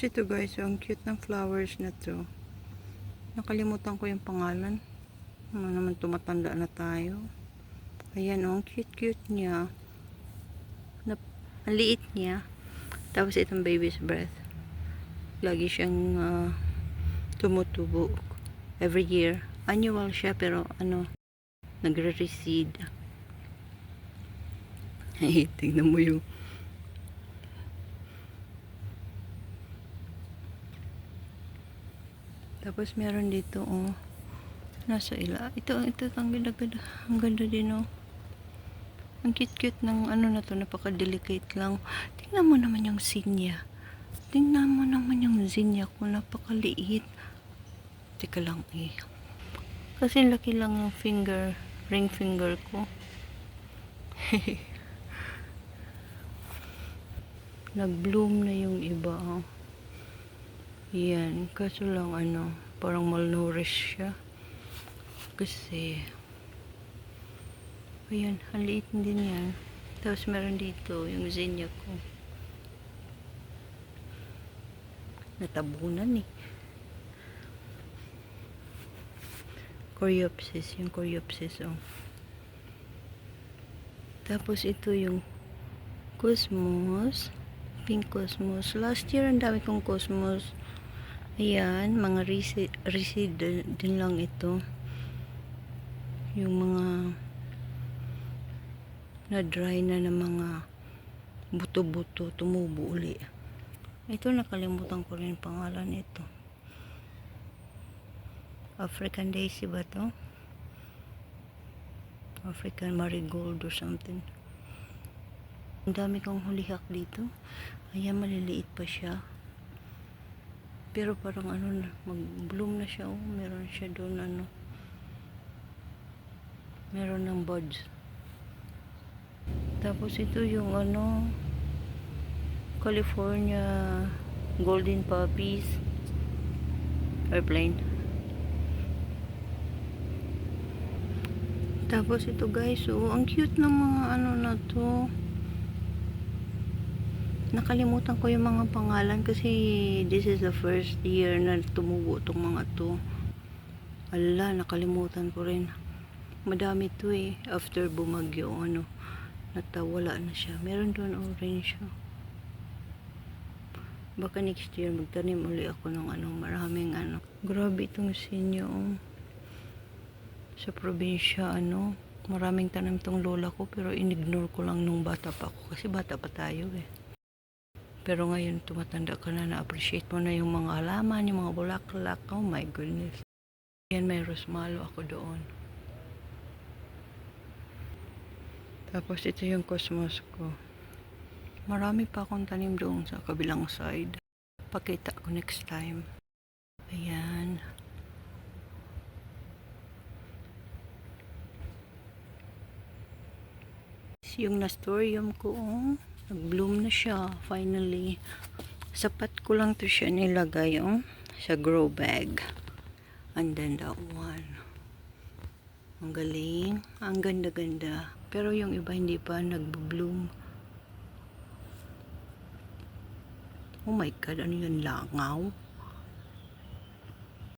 Ito guys, ang cute ng flowers na to. Nakalimutan ko yung pangalan. Ano naman, tumatanda na tayo. Ayan oh, ang cute niya. Ang liit niya. Tapos itong baby's breath. Lagi siyang tumutubo. Every year. Annual siya pero nagre-recede. Ay, tingnan mo yung tapos meron dito oh, nasa ito ang ganda din oh. Ang cute ng na to, napaka-delicate lang. Tingnan mo naman yung zinnia. Tingnan mo naman yung zinnia ko, napakaliit. Teka lang eh. Kasi laki lang yung ring finger ko. Nag-bloom na yung iba oh. Yan, kaso lang parang malnourished siya. Kasi ayan, ang liit din yan. Tapos meron dito yung zinnia ko. Natabunan eh. Yung coreopsis oh. Tapos ito yung cosmos, pink cosmos. Last year ang dami kong cosmos. Ayan, mga reseed din lang ito. Yung mga na-dry na ng mga buto-buto, tumubo uli. Ito, nakalimutan ko rin pangalan ito. African daisy ba to? African marigold or something. Ang dami kong hulihak dito. Ayan, maliliit pa siya. Pero parang mag-bloom na siya oh. Meron siya doon meron ng buds. Tapos ito yung California golden poppies. Airplane. Tapos ito guys, oh, ang cute ng mga na to. Nakalimutan ko yung mga pangalan kasi this is the first year na tumubo itong mga to. Ala, nakalimutan ko rin. Madami to eh. After bumagyo, natawala na siya. Meron doon orange siya. Baka next year magtanim uli ako ng maraming Grabe itong sinyo. Sa probinsya, maraming tanim tong lola ko pero inignore ko lang nung bata pa ako. Kasi bata pa tayo eh. Pero ngayon, tumatanda ka na-appreciate mo na yung mga halaman, yung mga bulaklak. Oh my goodness. Yan, may rosmalo ako doon. Tapos ito yung cosmos ko. Marami pa akong tanim doon sa kabilang side. Pakita ko next time. Ayan. Yung nastorium ko, nag-bloom na siya, finally. Sapat ko lang to siya nilagay, sa grow bag. And then that one. Ang galing. Ang ganda-ganda. Pero yung iba hindi pa nag-bloom. Oh my God, ano yun? Langaw?